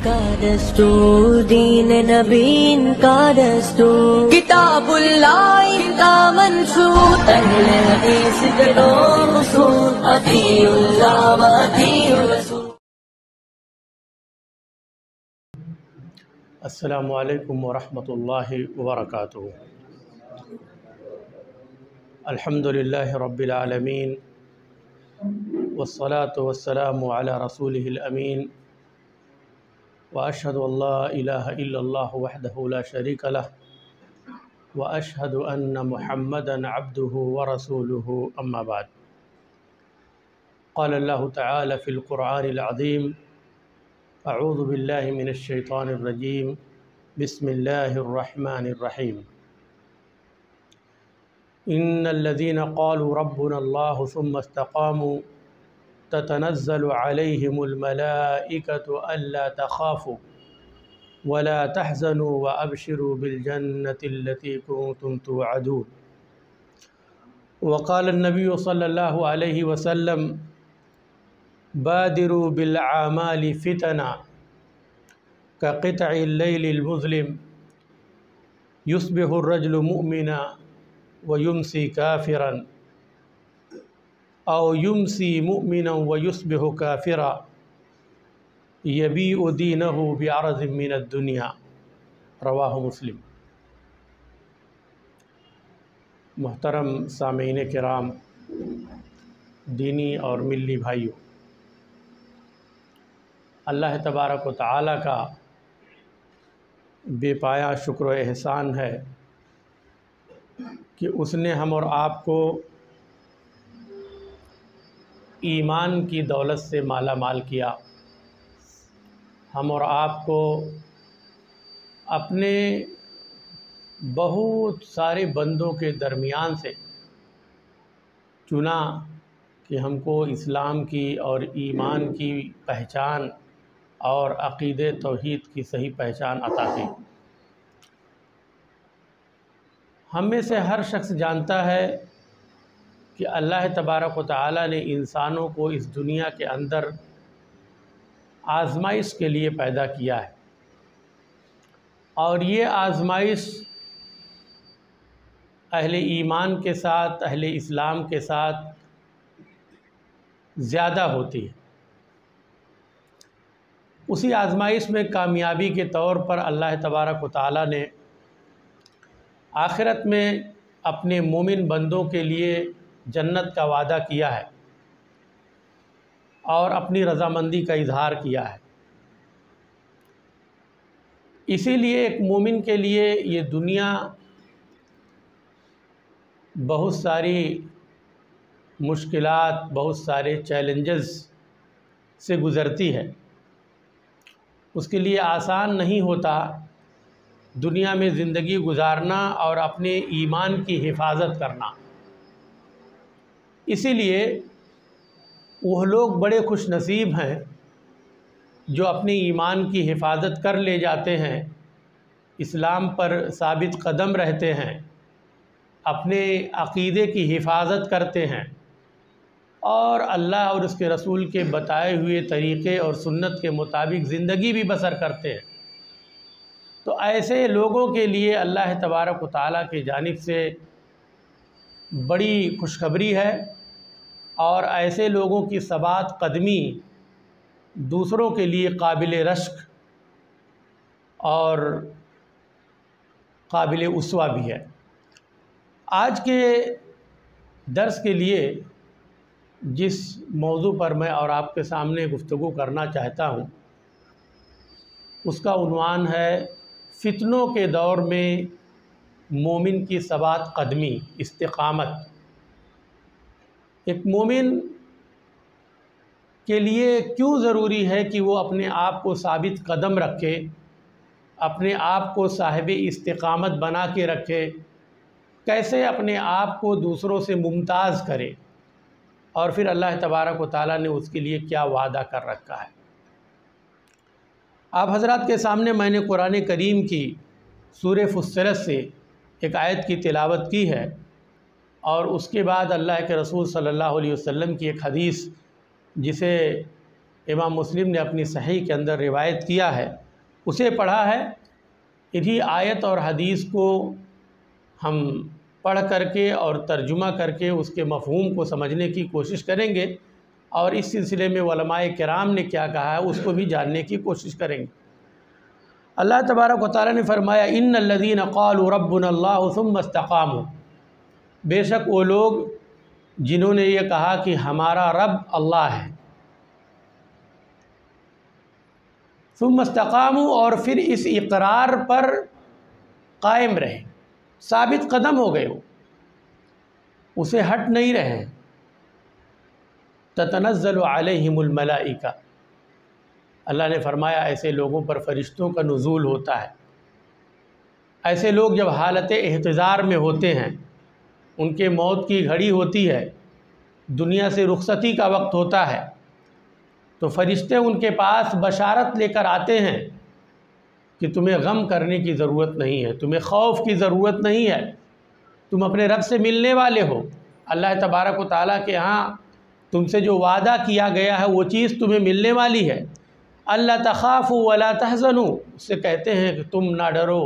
کا دستور، دین نبی کا دستور، کتاب اللہ کا منشور، اہل حدیث کے دو اصول، اطیعوا اللہ و اطیعوا الرسول۔ السلام علیکم ورحمۃ اللہ وبرکاتہ۔ الحمد للہ رب العالمین، والصلاة والسلام علی رسولہ الامین، واشہد ان لا الہ الا اللہ وحدہ لا شریک لہ، واشہد ان محمدا عبدہ ورسولہ، اما بعد۔ قال اللہ تعالی فی القرآن العظیم: اعوذ باللہ من الشیطان الرجیم، بسم اللہ الرحمن الرحیم۔ ان الذین قالوا ربنا اللہ ثم استقاموا تتنزل علیہم الملائکۃ الا تخافوا ولا تحزنوا وابشروا بالجنۃ التی کنتم توعدون۔ وقال النبی صلی اللہ علیہ وسلم: بادروا بالاعمال فتنا كقطع اللیل المظلم، یصبح الرجل مؤمنا ویمسی کافرا او یمسی مؤمنا ویصبح کافرا، یبیع دینہ بعرض من الدنیا۔ رواہ مسلم۔ محترم سامعین کرام، دینی اور ملی بھائیوں، اللہ تبارک و تعالی کا بے پایا شکر و احسان ہے کہ اس نے ہم اور آپ کو ایمان کی دولت سے مالا مال کیا، ہم اور آپ کو اپنے بہت سارے بندوں کے درمیان سے چنا کہ ہم کو اسلام کی اور ایمان کی پہچان اور عقیدے توحید کی صحیح پہچان عطا کی۔ ہم میں سے ہر شخص جانتا ہے کہ اللہ تبارک و تعالی نے انسانوں کو اس دنیا کے اندر آزمائش کے لیے پیدا کیا ہے، اور یہ آزمائش اہل ایمان کے ساتھ، اہل اسلام کے ساتھ زیادہ ہوتی ہے۔ اسی آزمائش میں کامیابی کے طور پر اللہ تبارک و تعالی نے آخرت میں اپنے مومن بندوں کے لیے جنت کا وعدہ کیا ہے اور اپنی رضامندی کا اظہار کیا ہے۔ اسی لیے ایک مومن کے لیے یہ دنیا بہت ساری مشکلات، بہت سارے چیلنجز سے گزرتی ہے۔ اس کے لیے آسان نہیں ہوتا دنیا میں زندگی گزارنا اور اپنے ایمان کی حفاظت کرنا۔ اسی لیے وہ لوگ بڑے خوش نصیب ہیں جو اپنے ایمان کی حفاظت کر لے جاتے ہیں، اسلام پر ثابت قدم رہتے ہیں، اپنے عقیدے کی حفاظت کرتے ہیں اور اللہ اور اس کے رسول کے بتائے ہوئے طریقے اور سنت کے مطابق زندگی بھی بسر کرتے ہیں۔ تو ایسے لوگوں کے لیے اللہ تبارک و تعالیٰ کی جانب سے بڑی خوشخبری ہے، اور ایسے لوگوں کی ثبات قدمی دوسروں کے لیے قابل رشک اور قابل اسوہ بھی ہے۔ آج کے درس کے لیے جس موضوع پر میں اور آپ کے سامنے گفتگو کرنا چاہتا ہوں، اس کا عنوان ہے فتنوں کے دور میں مومن کی ثبات قدمی، استقامت۔ ایک مومن کے لیے کیوں ضروری ہے کہ وہ اپنے آپ کو ثابت قدم رکھے، اپنے آپ کو صاحب استقامت بنا کے رکھے، کیسے اپنے آپ کو دوسروں سے ممتاز کرے، اور پھر اللہ تبارک و تعالیٰ نے اس کے لیے کیا وعدہ کر رکھا ہے۔ آپ حضرات کے سامنے میں نے قرآن کریم کی سورہ فصلت سے ایک آیت کی تلاوت کی ہے، اور اس کے بعد اللہ کے رسول صلی اللہ علیہ وسلم کی ایک حدیث جسے امام مسلم نے اپنی صحیح کے اندر روایت کیا ہے، اسے پڑھا ہے۔ انہی آیت اور حدیث کو ہم پڑھ کر کے اور ترجمہ کر کے اس کے مفہوم کو سمجھنے کی کوشش کریں گے، اور اس سلسلے میں علماء کرام نے کیا کہا ہے اس کو بھی جاننے کی کوشش کریں گے۔ اللہ تبارک و تعالیٰ نے فرمایا ان الذین قالوا ربنا اللہ ثم استقاموا، بے شک وہ لوگ جنہوں نے یہ کہا کہ ہمارا رب اللہ ہے، ثم استقاموا، اور پھر اس اقرار پر قائم رہے، ثابت قدم ہو گئے، اسے ہٹ نہیں رہے۔ تتنزل علیہم الملائکہ، اللہ نے فرمایا ایسے لوگوں پر فرشتوں کا نزول ہوتا ہے۔ ایسے لوگ جب حالت احتضار میں ہوتے ہیں، ان کے موت کی گھڑی ہوتی ہے، دنیا سے رخصتی کا وقت ہوتا ہے، تو فرشتے ان کے پاس بشارت لے کر آتے ہیں کہ تمہیں غم کرنے کی ضرورت نہیں ہے، تمہیں خوف کی ضرورت نہیں ہے، تم اپنے رب سے ملنے والے ہو۔ اللہ تبارک و تعالیٰ کے ہاں تم سے جو وعدہ کیا گیا ہے وہ چیز تمہیں ملنے والی ہے۔ اللہ تخافوا ولا تحزنوا، اس سے کہتے ہیں کہ تم نہ ڈرو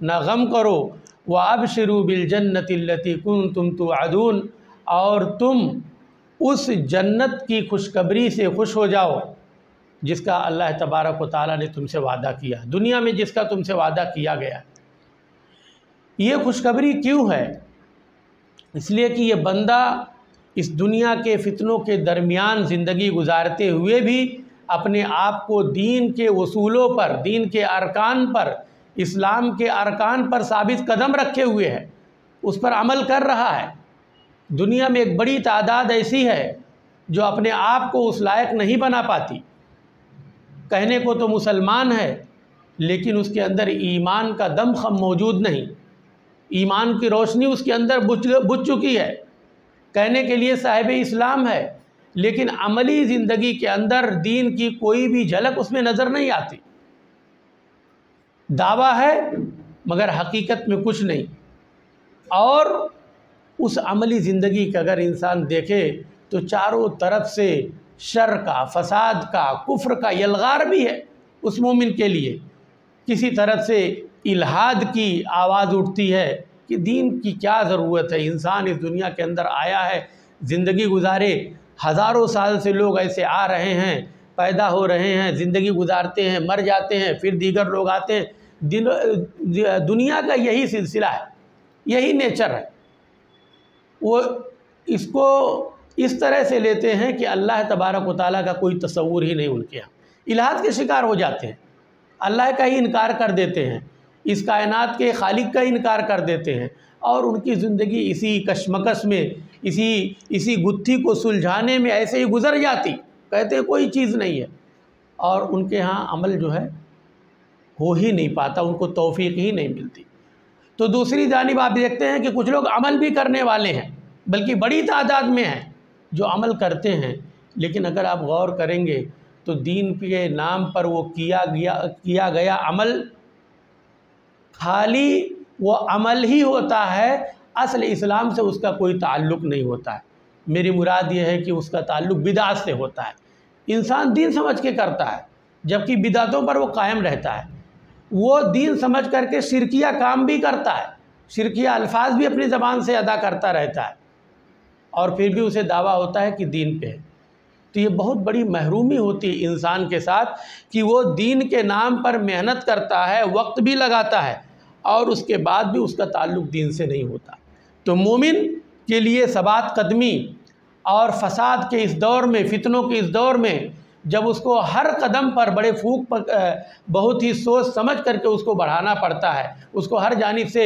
نہ غم کرو، وابشروا بالجنۃ التی کنتم توعدون، اور تم اس جنت کی خوشخبری سے خوش ہو جاؤ جس کا اللہ تبارک و تعالیٰ نے تم سے وعدہ کیا، دنیا میں جس کا تم سے وعدہ کیا گیا۔ یہ خوشخبری کیوں ہے؟ اس لیے کہ یہ بندہ اس دنیا کے فتنوں کے درمیان زندگی گزارتے ہوئے بھی اپنے آپ کو دین کے اصولوں پر، دین کے ارکان پر، اسلام کے ارکان پر ثابت قدم رکھے ہوئے ہے، اس پر عمل کر رہا ہے۔ دنیا میں ایک بڑی تعداد ایسی ہے جو اپنے آپ کو اس لائق نہیں بنا پاتی، کہنے کو تو مسلمان ہے لیکن اس کے اندر ایمان کا دم خم موجود نہیں، ایمان کی روشنی اس کے اندر بجھ چکی ہے، کہنے کے لیے صاحب اسلام ہے لیکن عملی زندگی کے اندر دین کی کوئی بھی جھلک اس میں نظر نہیں آتی، دعویٰ ہے مگر حقیقت میں کچھ نہیں۔ اور اس عملی زندگی کا اگر انسان دیکھے تو چاروں طرف سے شر کا، فساد کا، کفر کا یلغار بھی ہے اس مومن کے لیے۔ کسی طرف سے الحاد کی آواز اٹھتی ہے کہ دین کی کیا ضرورت ہے، انسان اس دنیا کے اندر آیا ہے زندگی گزارے، ہزاروں سال سے لوگ ایسے آ رہے ہیں، پیدا ہو رہے ہیں، زندگی گزارتے ہیں، مر جاتے ہیں، پھر دیگر لوگ آتے ہیں، دنیا کا یہی سلسلہ ہے، یہی نیچر ہے۔ وہ اس کو اس طرح سے لیتے ہیں کہ اللہ تبارک و تعالیٰ کا کوئی تصور ہی نہیں ان کے یہاں، الحاد کے شکار ہو جاتے ہیں، اللہ کا ہی انکار کر دیتے ہیں، اس کائنات کے خالق کا انکار کر دیتے ہیں، اور ان کی زندگی اسی کشمکش میں، اسی گتھی کو سلجھانے میں ایسے ہی گزر جاتی، کہتے ہیں کوئی چیز نہیں ہے، اور ان کے ہاں عمل جو ہے ہو ہی نہیں پاتا، ان کو توفیق ہی نہیں ملتی۔ تو دوسری جانب آپ دیکھتے ہیں کہ کچھ لوگ عمل بھی کرنے والے ہیں، بلکہ بڑی تعداد میں ہیں جو عمل کرتے ہیں، لیکن اگر آپ غور کریں گے تو دین کے نام پر وہ کیا گیا عمل خالی وہ عمل ہی ہوتا ہے، اصل اسلام سے اس کا کوئی تعلق نہیں ہوتا ہے۔ میری مراد یہ ہے کہ اس کا تعلق بدعت سے ہوتا ہے، انسان دین سمجھ کے کرتا ہے جبکہ بدعتوں پر وہ قائم رہتا ہے، وہ دین سمجھ کر کے شرکیہ کام بھی کرتا ہے، شرکیہ الفاظ بھی اپنی زبان سے ادا کرتا رہتا ہے، اور پھر بھی اسے دعویٰ ہوتا ہے کہ دین پہ ہے۔ تو یہ بہت بڑی محرومی ہوتی ہے انسان کے ساتھ کہ وہ دین کے نام پر محنت کرتا ہے، وقت بھی لگاتا ہے، اور اس کے بعد بھی اس کا تعلق دین سے نہیں ہوتا۔ تو مومن کے لیے ثبات قدمی اور فساد کے اس دور میں، فتنوں کے اس دور میں، جب اس کو ہر قدم پر بڑے پھونک پر بہت ہی سوچ سمجھ کر کے اس کو بڑھانا پڑتا ہے، اس کو ہر جانب سے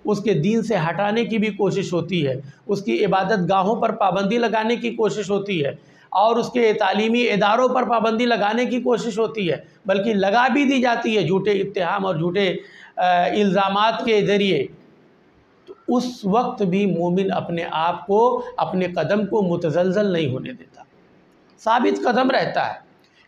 اس کے دین سے ہٹانے کی بھی کوشش ہوتی ہے، اس کی عبادت گاہوں پر پابندی لگانے کی کوشش ہوتی ہے، اور اس کے تعلیمی اداروں پر پابندی لگانے کی کوشش ہوتی ہے، بلکہ لگا بھی دی جاتی ہے جھوٹے اتہام اور جھوٹے الزامات کے ذریعے۔ تو اس وقت بھی مومن اپنے آپ کو، اپنے قدم کو متزلزل نہیں ہونے دیتا، ثابت قدم رہتا ہے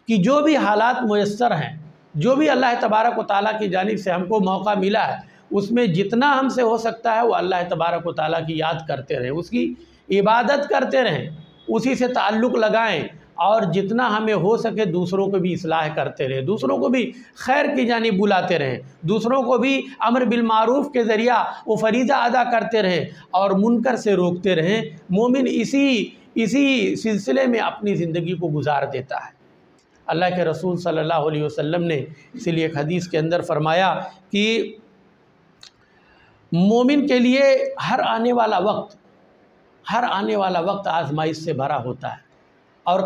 کہ جو بھی حالات میسر ہیں، جو بھی اللہ تبارک و تعالیٰ کی جانب سے ہم کو موقع ملا ہے، اس میں جتنا ہم سے ہو سکتا ہے وہ اللہ تبارک و تعالیٰ کی یاد کرتے رہیں، اس کی عبادت کرتے رہیں، اسی سے تعلق لگائیں، اور جتنا ہمیں ہو سکے دوسروں کو بھی اصلاح کرتے رہیں، دوسروں کو بھی خیر کی جانب بلاتے رہیں، دوسروں کو بھی امر بالمعروف کے ذریعہ وہ فریضہ ادا کرتے رہیں اور منکر سے روکتے رہیں۔ مومن اسی سلسلے میں اپنی زندگی کو گزار دیتا ہے۔ اللہ کے رسول صلی اللہ علیہ وسلم نے اس لیے ایک حدیث کے اندر فرمایا کہ مومن کے لیے ہر آنے والا وقت آزمائش سے بھرا ہوتا ہے، اور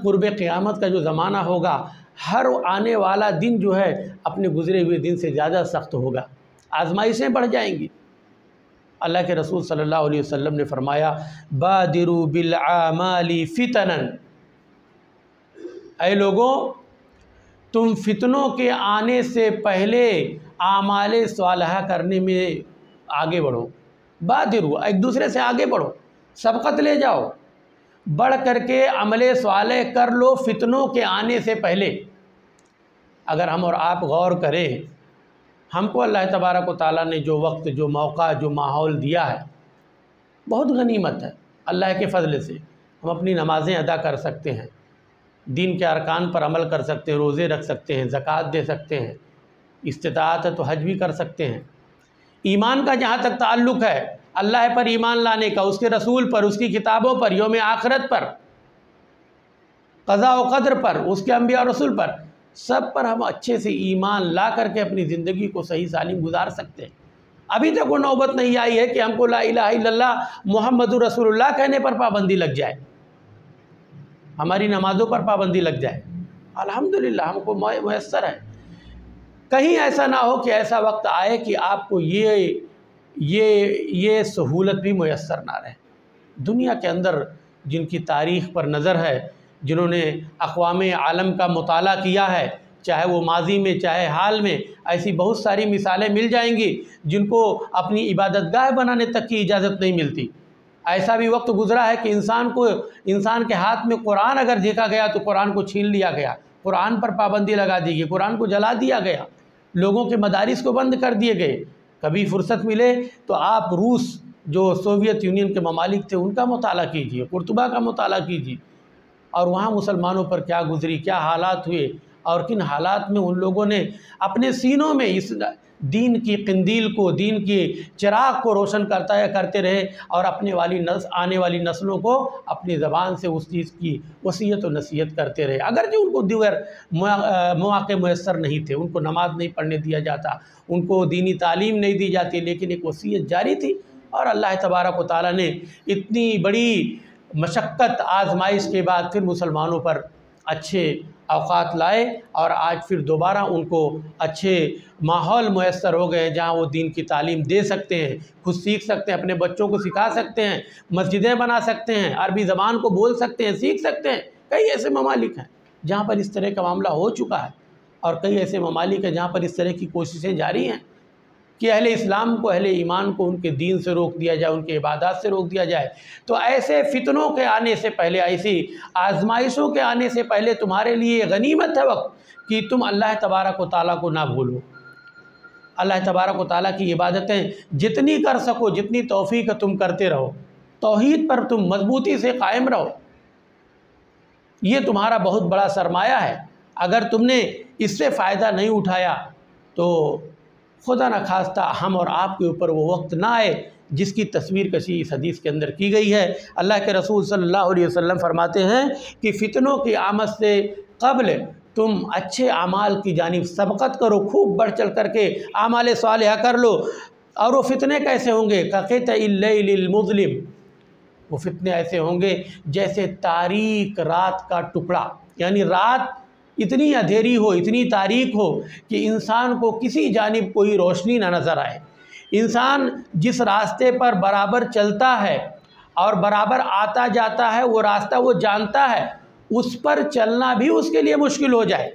قرب قیامت کا جو زمانہ ہوگا، ہر آنے والا دن جو ہے اپنے گزرے ہوئے دن سے زیادہ سخت ہوگا، آزمائشیں بڑھ جائیں گی۔ اللہ کے رسول صلی اللہ علیہ وسلم نے فرمایا بادروا بالاعمال فتنا، اے لوگوں تم فتنوں کے آنے سے پہلے اعمال صالحہ کرنے میں آگے بڑھو۔ بادروا، ایک دوسرے سے آگے بڑھو، سبقت لے جاؤ، بڑھ کر کے عمل صالح کر لو فتنوں کے آنے سے پہلے۔ اگر ہم اور آپ غور کریں، ہم کو اللہ تبارک و تعالیٰ نے جو وقت، جو موقع، جو ماحول دیا ہے، بہت غنیمت ہے۔ اللہ کے فضل سے ہم اپنی نمازیں ادا کر سکتے ہیں، دین کے ارکان پر عمل کر سکتے ہیں، روزے رکھ سکتے ہیں، زکوٰۃ دے سکتے ہیں، استطاعت ہے تو حج بھی کر سکتے ہیں۔ ایمان کا جہاں تک تعلق ہے، اللہ پر ایمان لانے کا، اس کے رسول پر، اس کی کتابوں پر، یوم آخرت پر، قضاء و قدر پر، اس کے انبیاء اور رسول پر، سب پر ہم اچھے سے ایمان لا کر کے اپنی زندگی کو صحیح سالم گزار سکتے ہیں۔ ابھی تک وہ نوبت نہیں آئی ہے کہ ہم کو لا الہ الا اللہ محمد رسول اللہ کہنے پر پابندی لگ جائے، ہماری نمازوں پر پابندی لگ جائے۔ الحمدللہ ہم کو میسر ہے۔ کہیں ایسا نہ ہو کہ ایسا وقت آئے کہ آپ کو یہ سہولت بھی میسر نہ رہے۔ دنیا کے اندر جن کی تاریخ پر نظر ہے، جنہوں نے اقوام عالم کا مطالعہ کیا ہے، چاہے وہ ماضی میں چاہے حال میں، ایسی بہت ساری مثالیں مل جائیں گی جن کو اپنی عبادت گاہ بنانے تک کی اجازت نہیں ملتی۔ ایسا بھی وقت گزرا ہے کہ انسان کے ہاتھ میں قرآن اگر دیکھا گیا تو قرآن کو چھین لیا گیا، قرآن پر پابندی لگا دی گئی، قرآن کو جلا دیا گیا، لوگوں کے مدارس کو بند کر دیے گئے۔ کبھی فرصت ملے تو آپ روس، جو سوویت یونین کے ممالک تھے، ان کا مطالعہ کیجیے، قرطبہ کا مطالعہ کیجیے، اور وہاں مسلمانوں پر کیا گزری، کیا حالات ہوئے، اور کن حالات میں ان لوگوں نے اپنے سینوں میں اس دین کی قندیل کو، دین کی چراغ کو روشن کرتے رہے، اور آنے والی نسلوں کو اپنی زبان سے اس چیز کی وصیت و نصیحت کرتے رہے۔ اگرچہ ان کو دیگر مواقع میسر نہیں تھے، ان کو نماز نہیں پڑھنے دیا جاتا، ان کو دینی تعلیم نہیں دی جاتی، لیکن ایک وصیت جاری تھی، اور اللہ تبارک و تعالیٰ نے اتنی بڑی مشقت آزمائش کے بعد پھر مسلمانوں پر اچھے اوقات لائے، اور آج پھر دوبارہ ان کو اچھے ماحول میسر ہو گئے جہاں وہ دین کی تعلیم دے سکتے ہیں، خود سیکھ سکتے ہیں، اپنے بچوں کو سکھا سکتے ہیں، مسجدیں بنا سکتے ہیں، عربی زبان کو بول سکتے ہیں، سیکھ سکتے ہیں۔ کئی ایسے ممالک ہیں جہاں پر اس طرح کا معاملہ ہو چکا ہے، اور کئی ایسے ممالک ہیں جہاں پر اس طرح کی کوششیں جاری ہیں کہ اہل اسلام کو، اہل ایمان کو ان کے دین سے روک دیا جائے، ان کے عبادات سے روک دیا جائے۔ تو ایسے فتنوں کے آنے سے پہلے، ایسی آزمائشوں کے آنے سے پہلے تمہارے لیے غنیمت ہے وقت کہ تم اللہ تبارک و تعالیٰ کو نہ بھولو۔ اللہ تبارک و تعالیٰ کی عبادتیں جتنی کر سکو، جتنی توفیق تم کرتے رہو، توحید پر تم مضبوطی سے قائم رہو، یہ تمہارا بہت بڑا سرمایہ ہے۔ اگر تم نے اس سے فائدہ نہیں اٹھایا تو خدا نخواستہ ہم اور آپ کے اوپر وہ وقت نہ آئے جس کی تصویر کشی اس حدیث کے اندر کی گئی ہے۔ اللہ کے رسول صلی اللہ علیہ وسلم فرماتے ہیں کہ فتنوں کی آمد سے قبل تم اچھے اعمال کی جانب سبقت کرو، خوب بڑھ چڑھ کر کے اعمال صالحہ کر لو۔ اور وہ فتنے کیسے ہوں گے؟ کقطع اللیل المظلم، وہ فتنے ایسے ہوں گے جیسے تاریک رات کا ٹکڑا، یعنی رات اتنی اندھیری ہو، اتنی تاریک ہو کہ انسان کو کسی جانب کوئی روشنی نہ نظر آئے۔ انسان جس راستے پر برابر چلتا ہے اور برابر آتا جاتا ہے، وہ راستہ وہ جانتا ہے، اس پر چلنا بھی اس کے لیے مشکل ہو جائے،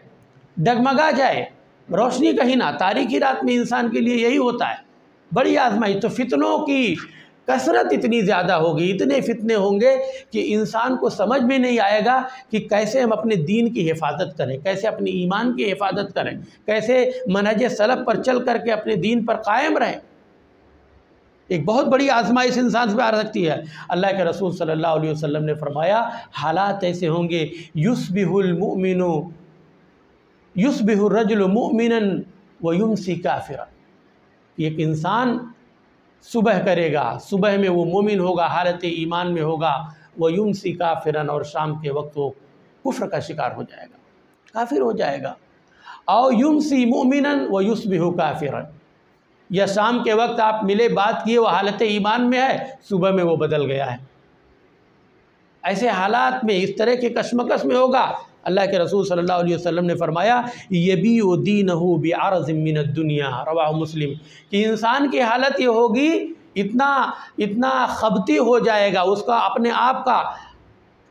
ڈگمگا جائے، روشنی کہیں نہ۔ تاریکی رات میں انسان کے لیے یہی ہوتا ہے، بڑی آزمائش۔ تو فتنوں کی کثرت اتنی زیادہ ہوگی، اتنے فتنے ہوں گے کہ انسان کو سمجھ میں نہیں آئے گا کہ کیسے ہم اپنے دین کی حفاظت کریں، کیسے اپنے ایمان کی حفاظت کریں، کیسے منہج سلف پر چل کر کے اپنے دین پر قائم رہیں۔ ایک بہت بڑی آزمائش انسان سے آ سکتی ہے۔ اللہ کے رسول صلی اللہ علیہ وسلم نے فرمایا حالات ایسے ہوں گے یصبح الرجل مؤمنا ویمسی کافرا، ایک انسان صبح کرے گا، صبح میں وہ مومن ہوگا، حالت ایمان میں ہوگا، ویمسی کافرا، اور شام کے وقت وہ کفر کا شکار ہو جائے گا، کافر ہو جائے گا۔ او یمسی مؤمنا ویصبح کافرا، یا شام کے وقت آپ ملے، بات کیے، وہ حالت ایمان میں ہے، صبح میں وہ بدل گیا ہے۔ ایسے حالات میں، اس طرح کے کشمکش میں ہوگا۔ اللہ کے رسول صلی اللہ علیہ وسلم نے فرمایا یبیع دینہ بعرض من الدنیا، رواہ مسلم، کہ انسان کی حالت یہ ہوگی اتنا خبتی ہو جائے گا، اس کا اپنے آپ کا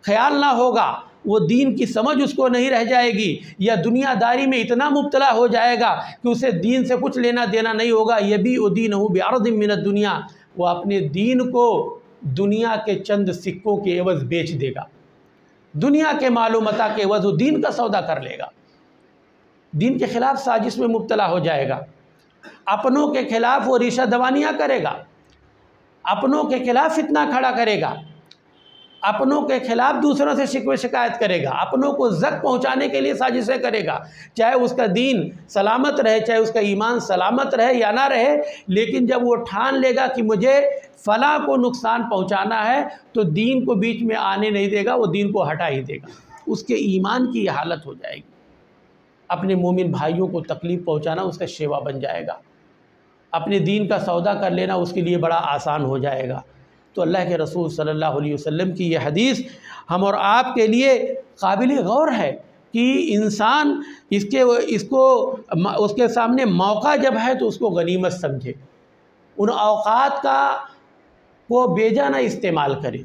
خیال نہ ہوگا، وہ دین کی سمجھ اس کو نہیں رہ جائے گی، یا دنیا داری میں اتنا مبتلا ہو جائے گا کہ اسے دین سے کچھ لینا دینا نہیں ہوگا۔ یبیع دینہ بعرض من الدنیا، وہ اپنے دین کو دنیا کے چند سکوں کے عوض بیچ دے گا، دنیا کے مال و متاع کے عوض وہ دین کا سودا کر لے گا، دین کے خلاف سازش میں مبتلا ہو جائے گا، اپنوں کے خلاف وہ ریشہ دوانیاں کرے گا، اپنوں کے خلاف فتنہ کھڑا کرے گا، اپنوں کے خلاف دوسروں سے شکوے شکایت کرے گا، اپنوں کو زک پہنچانے کے لیے سازشیں کرے گا، چاہے اس کا دین سلامت رہے، چاہے اس کا ایمان سلامت رہے یا نہ رہے، لیکن جب وہ ٹھان لے گا کہ مجھے فلاں کو نقصان پہنچانا ہے تو دین کو بیچ میں آنے نہیں دے گا، وہ دین کو ہٹا ہی دے گا۔ اس کے ایمان کی یہ حالت ہو جائے گی، اپنے مومن بھائیوں کو تکلیف پہنچانا اس کا شیوا بن جائے گا، اپنے دین کا سودا کر لینا اس کے لیے بڑا آسان ہو جائے گا۔ تو اللہ کے رسول صلی اللہ علیہ وسلم کی یہ حدیث ہم اور آپ کے لیے قابل غور ہے کہ انسان اس کے سامنے موقع جب ہے تو اس کو غنیمت سمجھے، ان اوقات کو بیجا نہ استعمال کرے،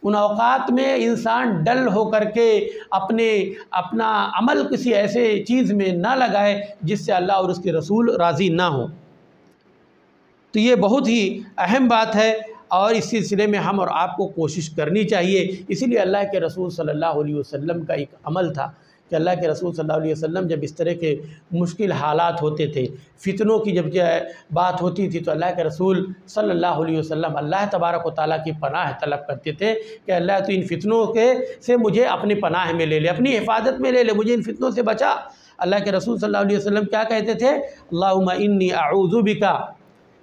ان اوقات میں انسان ڈل ہو کر کے اپنا عمل کسی ایسے چیز میں نہ لگائے جس سے اللہ اور اس کے رسول راضی نہ ہوں۔ تو یہ بہت ہی اہم بات ہے، اور اس سلسلے میں ہم اور آپ کو کوشش کرنی چاہیے۔ اسی لیے اللہ کے رسول صلی اللہ علیہ وسلم کا ایک عمل تھا کہ اللہ کے رسول صلی اللہ علیہ وسلم جب اس طرح کے مشکل حالات ہوتے تھے، فتنوں کی جب بات ہوتی تھی، تو اللہ کے رسول صلی اللہ علیہ وسلم اللہ تبارک و تعالیٰ کی پناہ طلب کرتے تھے کہ اللہ تو ان فتنوں سے مجھے اپنی پناہ میں لے لے، اپنی حفاظت میں لے لے، مجھے ان فتنوں سے بچا۔ اللہ کے رسول صلی اللہ علیہ وسلم کیا کہتے تھے؟ اللہم انی اعوذ بک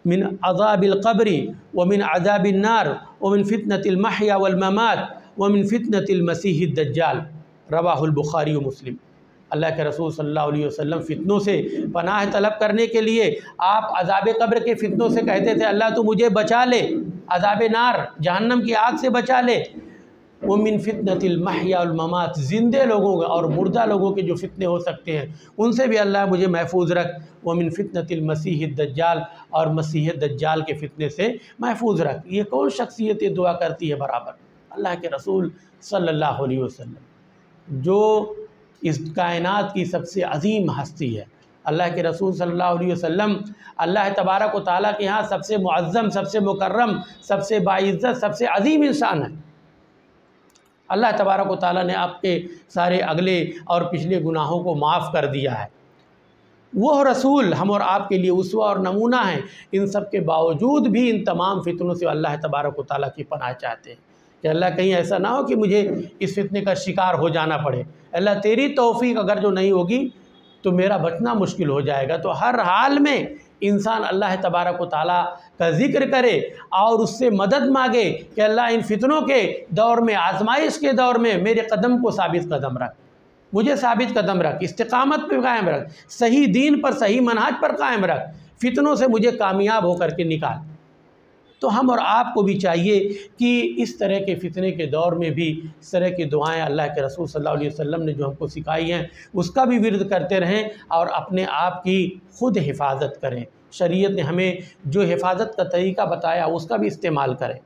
من عذاب القبر ومن عذاب النار ومن فتنة المحیا والممات ومن فتنة المسیح الدجال، رواہ البخاری و مسلم۔ اللہ کے رسول صلی اللہ علیہ وسلم فتنوں سے پناہ طلب کرنے کے لیے آپ عذاب قبر کے فتنوں سے کہتے تھے اللہ تو مجھے بچا لے، عذاب نار جہنم کی آگ سے بچا لے، ومن فتنة المحیا والممات، زندے لوگوں اور مردہ لوگوں کے جو فتنے ہو سکتے ہیں ان سے بھی اللہ مجھے محفوظ رکھ، ومن فتنة المسیح الدجال، اور مسیح دجال کے فتنے سے محفوظ رکھ۔ یہ کون شخصیت یہ دعا کرتی ہے برابر؟ اللہ کے رسول صلی اللہ علیہ وسلم، جو اس کائنات کی سب سے عظیم ہستی ہے۔ اللہ کے رسول صلی اللہ علیہ وسلم اللہ تبارک و تعالیٰ کے ہاں سب سے معظم، سب سے مکرم، سب سے باعزت، سب سے عظیم انسان ہے۔ اللہ تبارک و تعالیٰ نے آپ کے سارے اگلے اور پچھلے گناہوں کو معاف کر دیا ہے۔ وہ رسول ہم اور آپ کے لیے اسوہ اور نمونہ ہیں، ان سب کے باوجود بھی ان تمام فتنوں سے اللہ تبارک و تعالیٰ کی پناہ چاہتے ہیں کہ اللہ کہیں ایسا نہ ہو کہ مجھے اس فتنے کا شکار ہو جانا پڑے، اللہ تیری توفیق اگر جو نہیں ہوگی تو میرا بچنا مشکل ہو جائے گا۔ تو ہر حال میں انسان اللہ تبارک و تعالیٰ کا ذکر کرے اور اس سے مدد مانگے کہ اللہ ان فتنوں کے دور میں، آزمائش کے دور میں میرے قدم کو ثابت قدم رکھ، مجھے ثابت قدم رکھ، استقامت پہ قائم رکھ، صحیح دین پر، صحیح منہج پر قائم رکھ، فتنوں سے مجھے کامیاب ہو کر کے نکال۔ تو ہم اور آپ کو بھی چاہیے کہ اس طرح کے فتنے کے دور میں بھی اس طرح کی دعائیں اللہ کے رسول صلی اللہ علیہ وسلم نے جو ہم کو سکھائی ہیں اس کا بھی ورد کرتے رہیں اور اپنے آپ کی خود حفاظت کریں۔ شریعت نے ہمیں جو حفاظت کا طریقہ بتایا اس کا بھی استعمال کریں۔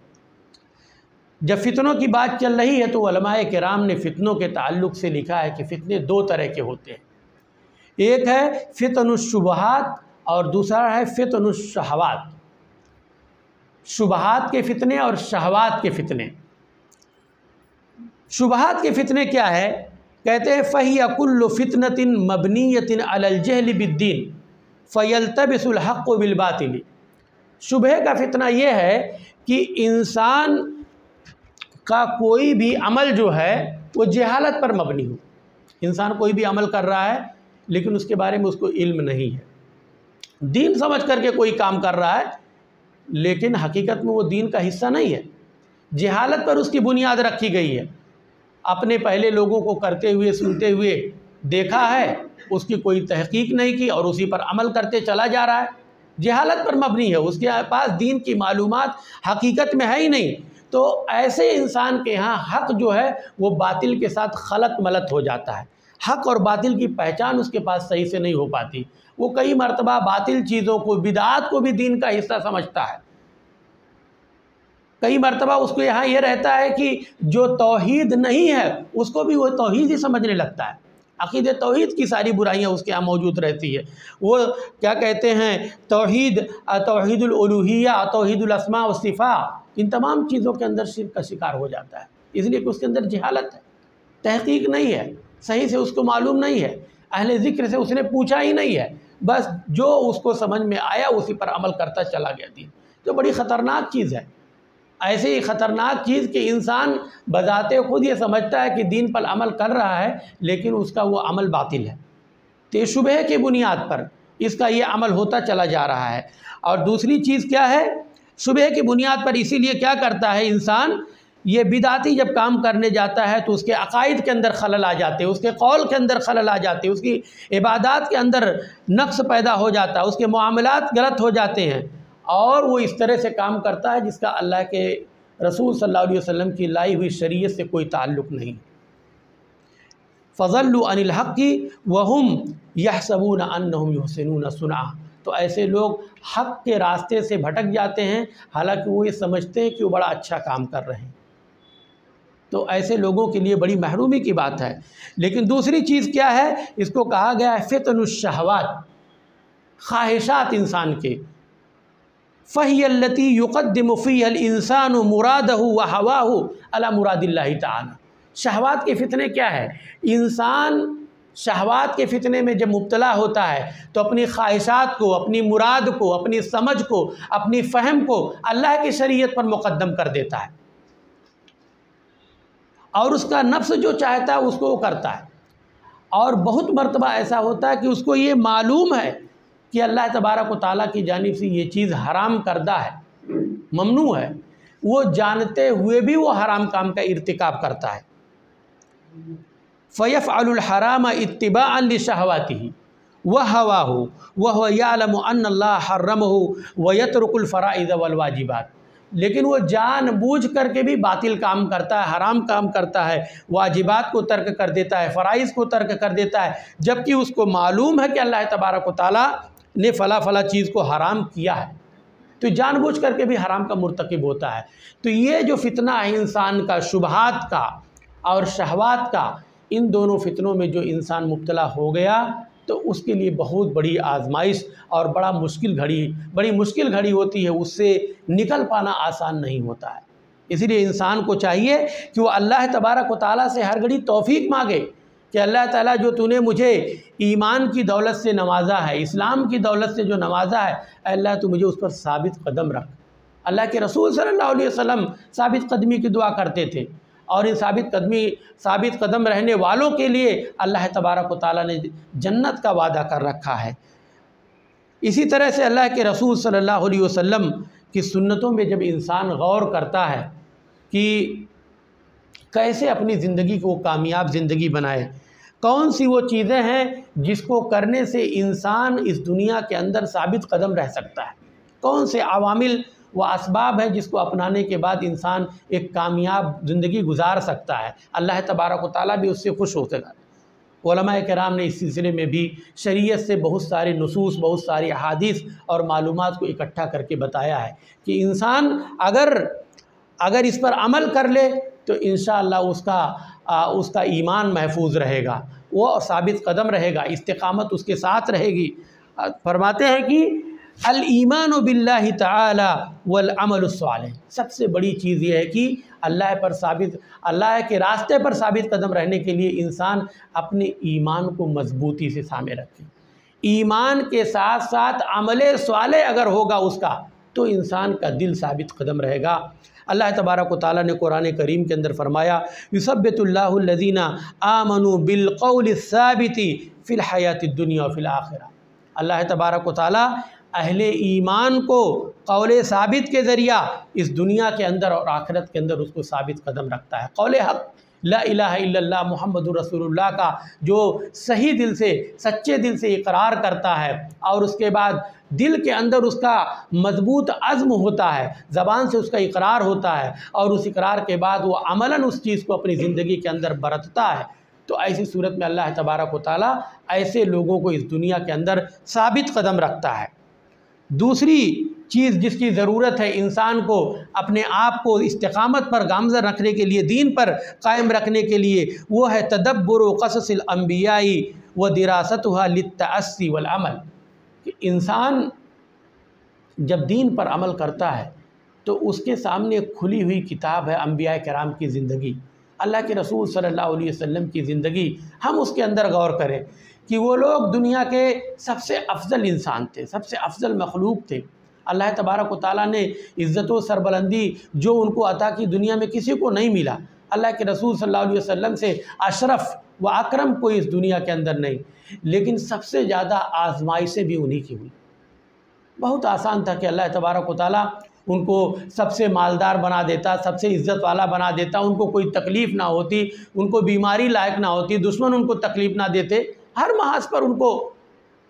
جب فتنوں کی بات چل رہی ہے تو علماء کرام نے فتنوں کے تعلق سے لکھا ہے کہ فتنے دو طرح کے ہوتے ہیں، ایک ہے فتن الشبہات اور دوسرا ہے فتن الشہوات۔ شبہات کے فتنے اور شہوات کے فتنے۔ شبہات کے فتنے کیا ہے؟ کہتے ہیں فَهِيَ كُلُّ فِتْنَةٍ مَبْنِيَّةٍ عَلَى الْجَهْلِ بِالدِّينِ فَيَلْتَبِسُ الْحَقُّ بِالْبَاطِلِ۔ شبہ کا فتنہ یہ ہے کہ انسان کا کوئی بھی عمل جو ہے وہ جہالت پر مبنی ہو. انسان کوئی بھی عمل کر رہا ہے لیکن اس کے بارے میں اس کو علم نہیں ہے. دین سمجھ کر کے کوئی کام کر رہا ہے لیکن حقیقت میں وہ دین کا حصہ نہیں ہے. جہالت پر اس کی بنیاد رکھی گئی ہے. اپنے پہلے لوگوں کو کرتے ہوئے سنتے ہوئے دیکھا ہے, اس کی کوئی تحقیق نہیں کی اور اسی پر عمل کرتے چلا جا رہا ہے. جہالت پر مبنی ہے, اس کے پاس دین کی معلومات حقیقت میں ہے ہی نہیں. تو ایسے انسان کے ہاں حق جو ہے وہ باطل کے ساتھ خلط ملط ہو جاتا ہے. حق اور باطل کی پہچان اس کے پاس صحیح سے نہیں ہو پاتی. وہ کئی مرتبہ باطل چیزوں کو, بدعات کو بھی دین کا حصہ سمجھتا ہے. کئی مرتبہ اس کو یہاں یہ رہتا ہے کہ جو توحید نہیں ہے اس کو بھی وہ توحید ہی سمجھنے لگتا ہے. عقید توحید کی ساری برائیاں اس کے یہاں موجود رہتی ہے. وہ کیا کہتے ہیں, توحید الالوہیہ, توحید الاسماء والصفات, ان تمام چیزوں کے اندر شرک کا شکار ہو جاتا ہے. اس لیے کہ اس کے اندر جہالت ہے, تحقیق نہیں ہے, صحیح سے اس کو معلوم نہیں ہے, اہل ذکر سے اس نے پوچھا ہی نہیں ہے, بس جو اس کو سمجھ میں آیا اسی پر عمل کرتا چلا گیا. دین تو بڑی خطرناک چیز ہے. ایسی ہی خطرناک چیز کہ انسان بذات خود یہ سمجھتا ہے کہ دین پر عمل کر رہا ہے لیکن اس کا وہ عمل باطل ہے. تو یہ شبہ کی بنیاد پر اس کا یہ عمل ہوتا چلا جا رہا ہے. اور دوسری چیز کیا ہے, شبہ کی بنیاد پر اسی لیے کیا کرتا ہے انسان, یہ بدعتی جب کام کرنے جاتا ہے تو اس کے عقائد کے اندر خلل آ جاتے, اس کے قول کے اندر خلل آ جاتے, اس کی عبادات کے اندر نقص پیدا ہو جاتا, اس کے معاملات غلط ہو جاتے ہیں, اور وہ اس طرح سے کام کرتا ہے جس کا اللہ کے رسول صلی اللہ علیہ وسلم کی لائی ہوئی شریعت سے کوئی تعلق نہیں. فَضَلُّوا عَنِ الْحَقِّ وَهُمْ يَحْسَبُونَ أَنَّهُمْ يُحْسِنُونَ صُنْعًا. تو ایسے لوگ حق کے راستے سے بھٹک جاتے ہیں حالانکہ وہ یہ سمجھتے ہیں کہ وہ بڑا اچھا کام کر رہے ہیں. تو ایسے لوگوں کے لیے بڑی محرومی کی بات ہے. لیکن دوسری چیز کیا ہے, اس کو کہا گیا ہے فتن الشہوات, خواہشات انسان کے. فَهِيَ الَّتِي يُقَدِّمُ فِيهَا الْإِنسَانُ مُرَادَهُ وَهَوَاهُ عَلَى مُرَادِ اللَّهِ تَعَالَى. شہوات کے فتنے کیا ہے, انسان شہوات کے فتنے میں جب مبتلا ہوتا ہے تو اپنی خواہشات کو, اپنی مراد کو, اپنی سمجھ کو, اپنی فہم کو اللہ کی شریعت پر مقدم کر دیتا ہے, اور اس کا نفس جو چاہتا ہے اس کو وہ کرتا ہے. اور بہت مرتبہ ایسا ہوتا ہے کہ اس کو یہ معلوم ہے کہ اللہ تبارک و تعالیٰ کی جانب سے یہ چیز حرام کردہ ہے, ممنوع ہے, وہ جانتے ہوئے بھی وہ حرام کام کا ارتکاب کرتا ہے. فَيَفْعَلُ الْحَرَامَ اتِّبَاعًا لِشَهَوَاتِهِ وَهَوَاهُ وَهُوَ يَعْلَمُ أَنَّ اللَّهَ حَرَّمَهُ وَيَتْرُكُ الْفَرَائِضَ وَالْوَاجِبَاتِ. لیکن وہ جان بوجھ کر کے بھی باطل کام کرتا ہے, حرام کام کرتا ہے, واجبات کو ترک کر دیتا ہے, فرائض کو ترک کر دیتا ہے, جبکہ اس کو معلوم ہے کہ اللہ تبارک و تعالیٰ نے فلاں فلاں چیز کو حرام کیا ہے, تو جان بوجھ کر کے بھی حرام کا مرتکب ہوتا ہے. تو یہ جو فتنہ ہے انسان کا, شبہات کا اور شہوات کا, ان دونوں فتنوں میں جو انسان مبتلا ہو گیا تو اس کے لیے بہت بڑی آزمائش اور بڑی مشکل گھڑی ہوتی ہے, اس سے نکل پانا آسان نہیں ہوتا ہے. اسی لیے انسان کو چاہیے کہ وہ اللہ تبارک و تعالیٰ سے ہر گھڑی توفیق مانگے کہ اللہ تعالیٰ جو تو نے مجھے ایمان کی دولت سے نوازا ہے, اسلام کی دولت سے جو نوازا ہے, اے اللہ تو مجھے اس پر ثابت قدم رکھ. اللہ کے رسول صلی اللہ علیہ وسلم ثابت قدمی کی دعا کرتے تھے, اور ان ثابت قدم رہنے والوں کے لیے اللہ تبارک و تعالیٰ نے جنت کا وعدہ کر رکھا ہے. اسی طرح سے اللہ کے رسول صلی اللہ علیہ وسلم کی سنتوں میں جب انسان غور کرتا ہے کہ کیسے اپنی زندگی کو کامیاب زندگی بنائے, کون سی وہ چیزیں ہیں جس کو کرنے سے انسان اس دنیا کے اندر ثابت قدم رہ سکتا ہے, کون سے عوامل و اسباب ہیں جس کو اپنانے کے بعد انسان ایک کامیاب زندگی گزار سکتا ہے, اللہ تبارک و تعالیٰ بھی اس سے خوش ہو سکتا ہے. علماء کرام نے اس سلسلے میں بھی شریعت سے بہت سارے نصوص, بہت ساری احادیث اور معلومات کو اکٹھا کر کے بتایا ہے کہ انسان اگر اس پر عمل کر لے تو انشاءاللہ اس کا ایمان محفوظ رہے گا, وہ ثابت قدم رہے گا, استقامت اس کے ساتھ رہے گی. فرماتے ہیں کہ الایمان باللہ تعالی والعمل الصالح, سب سے بڑی چیز یہ ہے کہ اللہ کے راستے پر ثابت قدم رہنے کے لیے انسان اپنے ایمان کو مضبوطی سے سامنے رکھے. ایمان کے ساتھ ساتھ عمل صالح اگر ہوگا اس کا تو انسان کا دل ثابت قدم رہے گا۔ اللہ تبارک و تعالیٰ نے قرآن کریم کے اندر فرمایا یثبت اللہ الذین آمنوا بالقول الثابت فی الحیات الدنیا وفی الآخرہ۔ اللہ تبارک و تعالیٰ اہل ایمان کو قول ثابت کے ذریعہ اس دنیا کے اندر اور آخرت کے اندر اس کو ثابت قدم رکھتا ہے۔ قول حق لا الہ الا اللہ محمد رسول اللہ کا جو صحیح دل سے سچے دل سے اقرار کرتا ہے اور اس کے بعد دل کے اندر اس کا مضبوط عزم ہوتا ہے، زبان سے اس کا اقرار ہوتا ہے اور اس اقرار کے بعد وہ عملاً اس چیز کو اپنی زندگی کے اندر برتتا ہے، تو ایسی صورت میں اللہ تبارک و تعالیٰ ایسے لوگوں کو اس دنیا کے اندر ثابت قدم رکھتا ہے۔ دوسری چیز جس کی ضرورت ہے انسان کو اپنے آپ کو استقامت پر گامزن رکھنے کے لیے، دین پر قائم رکھنے کے لیے، وہ ہے تدبر و قصص الانبیاء و دراستها للتأسی والعمل، کہ انسان جب دین پر عمل کرتا ہے تو اس کے سامنے کھلی ہوئی کتاب ہے انبیاء کرام کی زندگی، اللہ کے رسول صلی اللہ علیہ وسلم کی زندگی۔ ہم اس کے اندر غور کریں کہ وہ لوگ دنیا کے سب سے افضل انسان تھے، سب سے افضل مخلوق تھے۔ اللہ تبارک و تعالیٰ نے عزت و سربلندی جو ان کو عطا کی دنیا میں کسی کو نہیں ملا، اللہ کے رسول صلی اللہ علیہ وسلم سے اشرف و اکرم کوئی اس دنیا کے اندر نہیں، لیکن سب سے زیادہ آزمائشیں بھی انہی کی ہوئی۔ بہت آسان تھا کہ اللہ تبارک و تعالیٰ ان کو سب سے مالدار بنا دیتا، سب سے عزت والا بنا دیتا، ان کو کوئی تکلیف نہ ہوتی، ان کو بیماری لائق نہ ہوتی، دشمن ان کو تکلیف نہ دیتے، ہر محاذ پر ان کو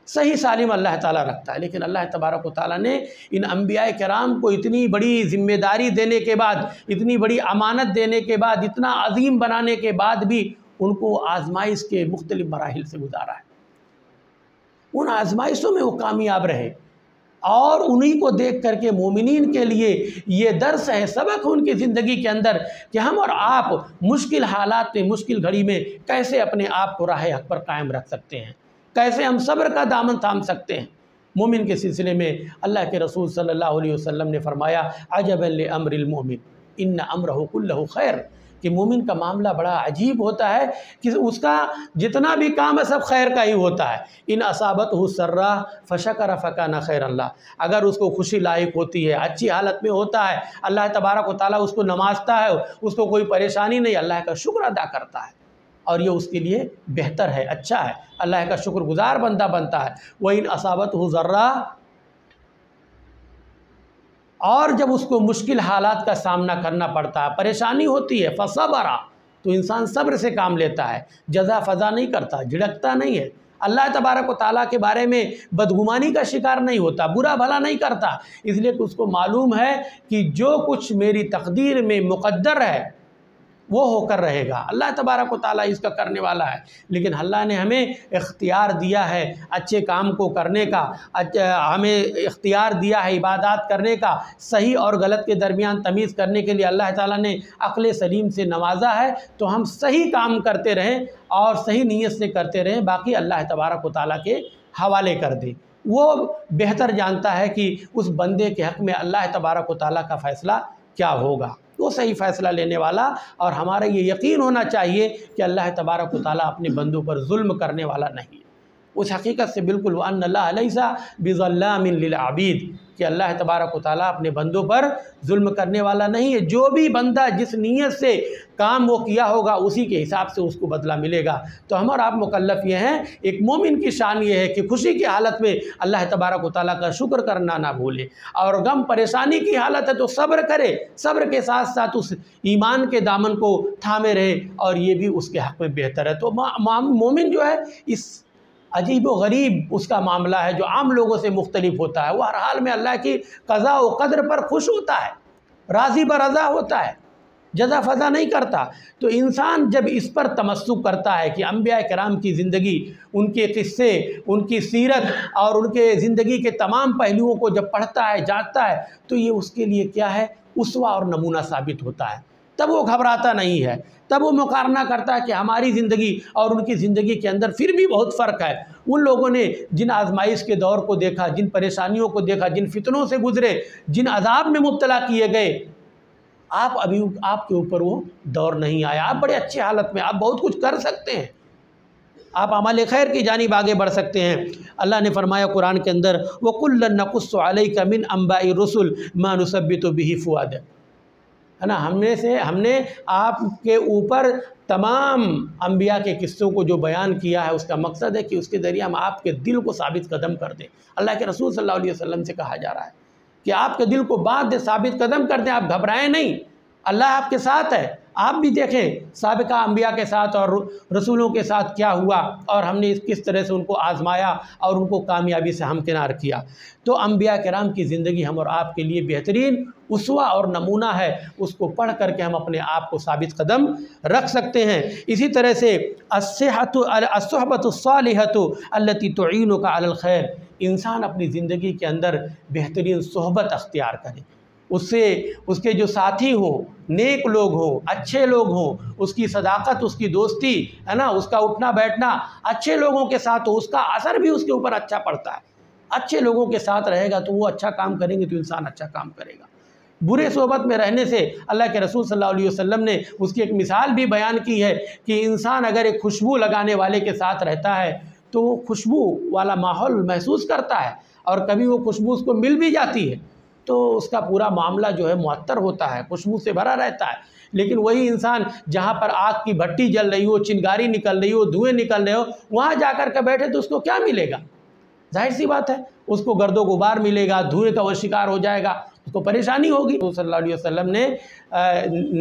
صحیح سالم اللہ تعالیٰ رکھتا ہے۔ لیکن اللہ تبارک و تعالیٰ نے ان انبیاء کرام کو اتنی بڑی ذمہ داری دینے کے بعد، اتنی بڑی امانت دینے کے بعد، اتنا عظیم بنانے کے بعد بھی ان کو آزمائش کے مختلف مراحل سے گزارا ہے۔ ان آزمائشوں میں وہ کامیاب رہے اور انہی کو دیکھ کر کے مومنین کے لیے یہ درس ہے، سبق ان کی زندگی کے اندر کہ ہم اور آپ مشکل حالات میں، مشکل گھڑی میں کیسے اپنے آپ کو راہ حق پر قائم رکھ سکتے ہیں، کیسے ہم صبر کا دامن تھام سکتے ہیں۔ مومن کے سلسلے میں اللہ کے رسول صلی اللہ علیہ وسلم نے فرمایا عجبا لامر المؤمن ان امرہ کلہ خیر، کہ مومن کا معاملہ بڑا عجیب ہوتا ہے کہ اس کا جتنا بھی کام ہے سب خیر کا ہی ہوتا ہے۔ ان اصابتہ سرہ فشکر فکان خیر اللہ، اگر اس کو خوشی لاحق ہوتی ہے، اچھی حالت میں ہوتا ہے، اللہ تبارک و تعالیٰ اس کو نوازتا ہے، اس کو کوئی پریشانی نہیں، اللہ کا شکر ادا کرتا ہے اور یہ اس کے لیے بہتر ہے، اچھا ہے، اللہ کا شکر گزار بندہ بنتا ہے۔ وَإِنْ أَصَابَتْهُ ضَرًّا، اور جب اس کو مشکل حالات کا سامنا کرنا پڑتا ہے، پریشانی ہوتی ہے، فَصَبَرَ، تو انسان صبر سے کام لیتا ہے، جزا فضا نہیں کرتا، جھڑکتا نہیں ہے، اللہ تبارک و تعالیٰ کے بارے میں بدگمانی کا شکار نہیں ہوتا، برا بھلا نہیں کرتا، اس لیے کہ اس کو معلوم ہے کہ جو کچھ میری تقدیر میں مقدر ہے وہ ہو کر رہے گا، اللہ تبارک و تعالیٰ اس کا کرنے والا ہے۔ لیکن اللہ نے ہمیں اختیار دیا ہے اچھے کام کو کرنے کا، ہمیں اختیار دیا ہے عبادات کرنے کا، صحیح اور غلط کے درمیان تمیز کرنے کے لیے اللہ تعالیٰ نے عقل سلیم سے نوازا ہے، تو ہم صحیح کام کرتے رہیں اور صحیح نیت سے کرتے رہیں، باقی اللہ تبارک و تعالیٰ کے حوالے کر دیں۔ وہ بہتر جانتا ہے کہ اس بندے کے حق میں اللہ تبارک و تعالیٰ کا فیصلہ کیا ہوگا، وہ صحیح فیصلہ لینے والا، اور ہمارا یہ یقین ہونا چاہیے کہ اللہ تبارک و تعالیٰ اپنے بندوں پر ظلم کرنے والا نہیں ہے۔ اس حقیقت سے بالکل وَأَنَّ اللَّهَ لَيْسَ بِظَلَّامٍ لِلْعَبِيدِ، کہ اللہ تبارک و تعالیٰ اپنے بندوں پر ظلم کرنے والا نہیں ہے، جو بھی بندہ جس نیت سے کام وہ کیا ہوگا اسی کے حساب سے اس کو بدلہ ملے گا۔ تو ہم اور آپ مکلف یہ ہیں، ایک مومن کی شان یہ ہے کہ خوشی کی حالت میں اللہ تبارک و تعالیٰ کا شکر کرنا نہ بھولے، اور غم پریشانی کی حالت ہے تو صبر کرے، صبر کے ساتھ ساتھ اس ایمان کے دامن کو تھامے رہے، اور یہ بھی اس کے حق میں بہتر ہے۔ تو مومن جو ہے اس عجیب و غریب اس کا معاملہ ہے جو عام لوگوں سے مختلف ہوتا ہے، وہ ہر حال میں اللہ کی قضاء و قدر پر خوش ہوتا ہے، راضی برضا ہوتا ہے، جزا فضا نہیں کرتا۔ تو انسان جب اس پر تمسک کرتا ہے کہ انبیاء کرام کی زندگی، ان کے قصے، ان کی سیرت اور ان کے زندگی کے تمام پہلوؤں کو جب پڑھتا ہے، جانتا ہے، تو یہ اس کے لیے کیا ہے، اسوہ اور نمونہ ثابت ہوتا ہے۔ تب وہ گھبراتا نہیں ہے، تب وہ مقارنہ کرتا ہے کہ ہماری زندگی اور ان کی زندگی کے اندر پھر بھی بہت فرق ہے۔ ان لوگوں نے جن آزمائش کے دور کو دیکھا، جن پریشانیوں کو دیکھا، جن فتنوں سے گزرے، جن عذاب میں مبتلا کیے گئے، آپ کے اوپر وہ دور نہیں آیا، آپ بڑے اچھے حالت میں، آپ بہت کچھ کر سکتے ہیں، آپ اعمال خیر کی جانب آگے بڑھ سکتے ہیں۔ اللہ نے فرمایا قرآن کے اندر وَكُلًّا نَقُصُّ عَلَيْكَ مِنْ أَنْبَاءِ الرُّسُلِ مَا نُثَبِّتُ بِهِ فُؤَادَكَ، ہے نا، ہم نے آپ کے اوپر تمام انبیاء کے قصوں کو جو بیان کیا ہے، اس کا مقصد ہے کہ اس کے ذریعے ہم آپ کے دل کو ثابت قدم کر دیں۔ اللہ کے رسول صلی اللہ علیہ وسلم سے کہا جا رہا ہے کہ آپ کے دل کو باندھ دیں، ثابت قدم کر دیں، آپ گھبرائیں نہیں، اللہ آپ کے ساتھ ہے۔ آپ بھی دیکھیں سابقہ انبیاء کے ساتھ اور رسولوں کے ساتھ کیا ہوا، اور ہم نے کس طرح سے ان کو آزمایا اور ان کو کامیابی سے ہمکنار کیا۔ تو انبیاء کرام کی زندگی ہم اور آپ کے لیے بہترین اسوہ اور نمونہ ہے، اس کو پڑھ کر کے ہم اپنے آپ کو ثابت قدم رکھ سکتے ہیں۔ اسی طرح سے الصحبۃ الصالحۃ التی تعینک علی الخیر، انسان اپنی زندگی کے اندر بہترین صحبت اختیار کرے، اس کے جو ساتھی ہوں نیک لوگ ہوں، اچھے لوگ ہوں، اس کی صداقت، اس کی دوستی، ہے نا، اس کا اٹھنا بیٹھنا اچھے لوگوں کے ساتھ ہو، اس کا اثر بھی اس کے اوپر اچھا پڑتا ہے۔ اچھے لوگوں کے ساتھ رہے گا تو وہ اچھا کام کریں گے تو انسان اچھا کام کرے گا۔ برے صحبت میں رہنے سے اللہ کے رسول صلی اللہ علیہ وسلم نے اس کی ایک مثال بھی بیان کی ہے کہ انسان اگر ایک خوشبو لگانے والے کے ساتھ رہتا ہے تو وہ خوشبو والا ماحول محسوس کرتا ہے، اور کبھی وہ خوشبو اس کو مل بھی جاتی ہے تو اس کا پورا معاملہ جو ہے معطر ہوتا ہے، خوشبو سے بھرا رہتا ہے۔ لیکن وہی انسان جہاں پر آگ کی بھٹی جل رہی ہو، چنگاری نکل رہی ہو، دھوئیں نکل رہے ہو، وہاں جا کر کے بیٹھے تو اس کو کیا ملے گا؟ ظاہر سی بات ہے اس کو گرد و غبار ملے گا، دھوئیں کا وہ شکار ہو جائے گا، اس کو پریشانی ہوگی۔ رسول صلی اللہ علیہ وسلم نے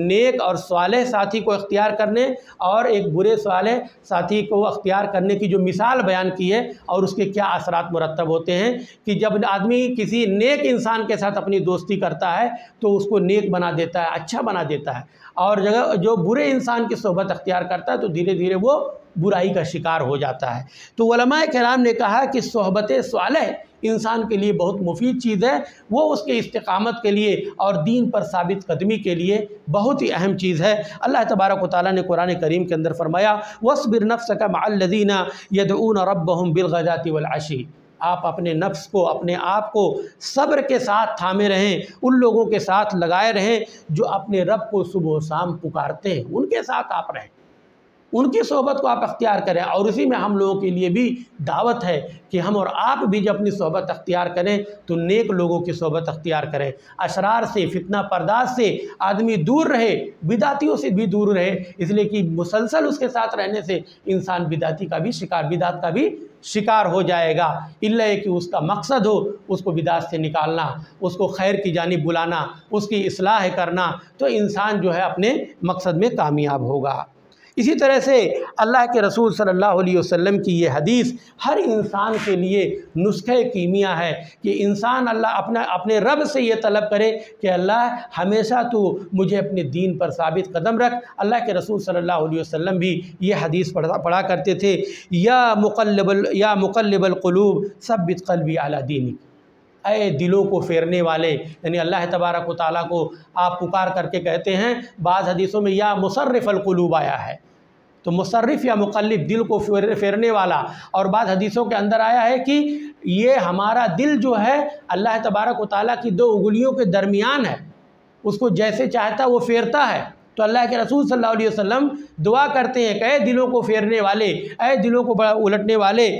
نیک اور صالح ساتھی کو اختیار کرنے اور ایک برے صالح ساتھی کو اختیار کرنے کی جو مثال بیان کی ہے، اور اس کے کیا اثرات مرتب ہوتے ہیں کہ جب آدمی کسی نیک انسان کے ساتھ اپنی دوستی کرتا ہے تو اس کو نیک بنا دیتا ہے، اچھا بنا دیتا ہے، اور جو برے انسان کی صحبت اختیار کرتا ہے تو دھیرے دھیرے وہ برائی کا شکار ہو جاتا ہے۔ تو علماء کرام نے کہا کہ صحبت صالح انسان کے لیے بہت مفید چیز ہے، وہ اس کے استقامت کے لیے اور دین پر ثابت قدمی کے لیے بہت ہی اہم چیز ہے۔ اللہ تبارک و تعالیٰ نے قرآن کریم کے اندر فرمایا وَاصْبِرْ نَفْسَكَ مَعَ الَّذِينَ يَدْعُونَ رَبَّهُمْ بِالْغَدَاةِ وَالْعَشِيِّ، آپ اپنے نفس کو، اپنے آپ کو صبر کے ساتھ تھامے رہیں، ان لوگوں کے ساتھ لگائے رہیں جو اپنے رب کو صبح و شام پکارتے ہیں، ان کے ساتھ آپ رہیں، ان کی صحبت کو آپ اختیار کریں۔ اور اسی میں ہم لوگوں کے لیے بھی دعوت ہے کہ ہم اور آپ بھی جب اپنی صحبت اختیار کریں تو نیک لوگوں کی صحبت اختیار کریں، اشرار سے، فتنہ پرداز سے آدمی دور رہے، بدعتیوں سے بھی دور رہے، اس لیے کہ مسلسل اس کے ساتھ رہنے سے انسان بدعت کا بھی شکار ہو جائے گا، الا کہ اس کا مقصد ہو اس کو بدعت سے نکالنا، اس کو خیر کی جانب بلانا، اس کی اصلاح کرنا، تو انسان جو ہے اپنے مقصد میں کامیاب ہوگا۔ اسی طرح سے اللہ کے رسول صلی اللہ علیہ وسلم کی یہ حدیث ہر انسان کے لیے نسخہ کیمیا ہے کہ انسان اپنے رب سے یہ طلب کرے کہ اللہ ہمیشہ تو مجھے اپنے دین پر ثابت قدم رکھ۔ اللہ کے رسول صلی اللہ علیہ وسلم بھی یہ حدیث پڑھا کرتے تھے یا مقلب القلوب ثبت قلبی علی دینک، اے دلوں کو پھیرنے والے، یعنی اللہ تبارک و تعالیٰ کو آپ پکار کر کے کہتے ہیں۔ بعض حدیثوں میں یا مصرف القلوب آیا ہے، تو مصرف یا مقلب دل کو پھیرنے والا، اور بعض حدیثوں کے اندر آیا ہے کہ یہ ہمارا دل جو ہے اللہ تبارک و تعالیٰ کی دو انگلیوں کے درمیان ہے، اس کو جیسے چاہتا وہ پھیرتا ہے۔ تو اللہ کے رسول صلی اللہ علیہ وسلم دعا کرتے ہیں کہ اے دلوں کو پھیرنے والے، اے دلوں کو الٹنے والے،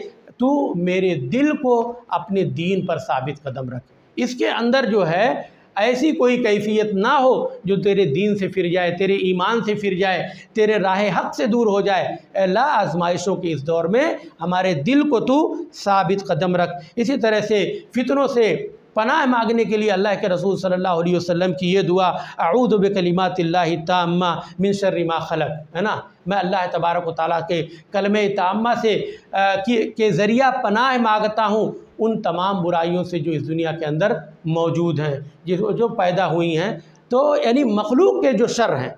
تو میرے دل کو اپنے دین پر ثابت قدم رکھ، اس کے اندر جو ہے ایسی کوئی کیفیت نہ ہو جو تیرے دین سے پھر جائے، تیرے ایمان سے پھر جائے، تیرے راہ حق سے دور ہو جائے۔ اے اللہ آزمائشوں کے اس دور میں ہمارے دل کو تو ثابت قدم رکھ۔ اسی طرح سے فتنوں سے پناہ مانگنے کے لیے اللہ کے رسول صلی اللہ علیہ وسلم کی یہ دعا اعوذ بکلمات اللہ التامہ من شر ما خلق، ہے نا، میں اللہ تبارک و تعالیٰ کے کلمہ تامہ سے کے ذریعہ پناہ مانگتا ہوں ان تمام برائیوں سے جو اس دنیا کے اندر موجود ہیں، جو پیدا ہوئی ہیں۔ تو یعنی مخلوق کے جو شر ہیں،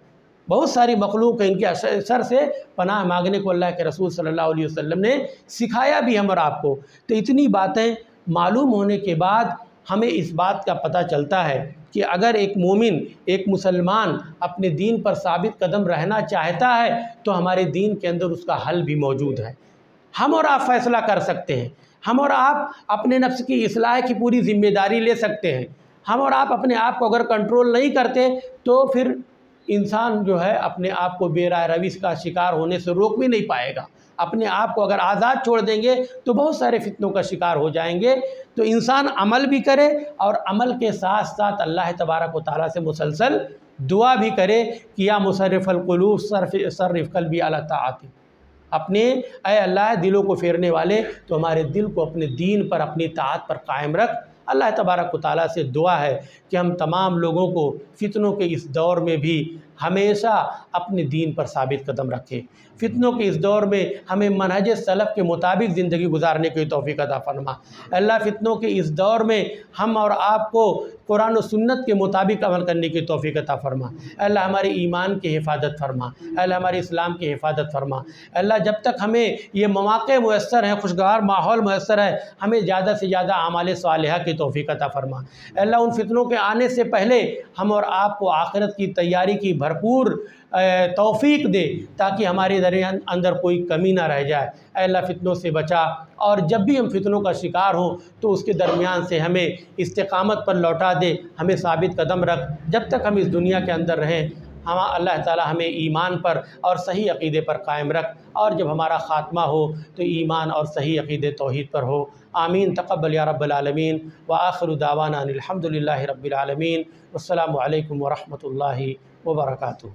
بہت ساری مخلوق ہیں، ان کے شر سے پناہ مانگنے کو اللہ کے رسول صلی اللہ علیہ وسلم نے سکھایا بھی ہم اور آپ کو۔ تو اتنی باتیں معلوم ہونے کے بعد ہمیں اس بات کا پتہ چلتا ہے کہ اگر ایک مومن، ایک مسلمان اپنے دین پر ثابت قدم رہنا چاہتا ہے تو ہمارے دین کے اندر اس کا حل بھی موجود ہے۔ ہم اور آپ فیصلہ کر سکتے ہیں، ہم اور آپ اپنے نفس کی اصلاح کی پوری ذمہ داری لے سکتے ہیں۔ ہم اور آپ اپنے آپ کو اگر کنٹرول نہیں کرتے تو پھر انسان جو ہے اپنے آپ کو بے راہ روی کا شکار ہونے سے روک بھی نہیں پائے گا۔ اپنے آپ کو اگر آزاد چھوڑ دیں گے تو بہت سارے فتنوں کا شکار ہو جائیں گے۔ تو انسان عمل بھی کرے اور عمل کے ساتھ ساتھ اللہ تبارک و تعالیٰ سے مسلسل دعا بھی کرے کہ یا مصرف القلوب صرف قلبی علی طاعتک، اپنے اے اللہ دلوں کو پھیرنے والے تو ہمارے دل کو اپنے دین پر، اپنی طاعت پر قائم رکھ۔ اللہ تبارک و تعالیٰ سے دعا ہے کہ ہم تمام لوگوں کو فتنوں کے اس دور میں بھی ہمیشہ اپنے دین پر ثابت قدم رکھے۔ فتنوں کے اس دور میں ہمیں منہج سلف کے مطابق زندگی گزارنے کی توفیق عطا فرما۔ اللہ فتنوں کے اس دور میں ہم اور آپ کو قرآن و سنت کے مطابق عمل کرنے کی توفیق عطا فرما۔ اللہ ہمارے ایمان کی حفاظت فرما، اللہ ہمارے اسلام کی حفاظت فرما۔ اللہ جب تک ہمیں یہ مواقع میسر ہیں، خوشگوار ماحول میسر ہے، ہمیں زیادہ سے زیادہ اعمال صالحہ کی توفیق عطا فرما۔ اللہ ان فتنوں کے آنے سے پہلے ہم اور آپ کو آخرت کی تیاری کی بھرپور توفیق دے تاکہ ہمارے اندر کوئی کمی نہ رہ جائے۔ اے اللہ فتنوں سے بچا، اور جب بھی ہم فتنوں کا شکار ہوں تو اس کے درمیان سے ہمیں استقامت پر لوٹا دے، ہمیں ثابت قدم رکھ جب تک ہم اس دنیا کے اندر رہیں۔ اللہ تعالی ہمیں ایمان پر اور صحیح عقیدے پر قائم رکھ، اور جب ہمارا خاتمہ ہو تو ایمان اور صحیح عقیدے توحید پر ہو۔ آمین تقبل یا رب العالمین، وآخر دعوانا الحمد للہ رب العالمین، والسلام علیکم ورحمۃ اللہ وبرکاتہ۔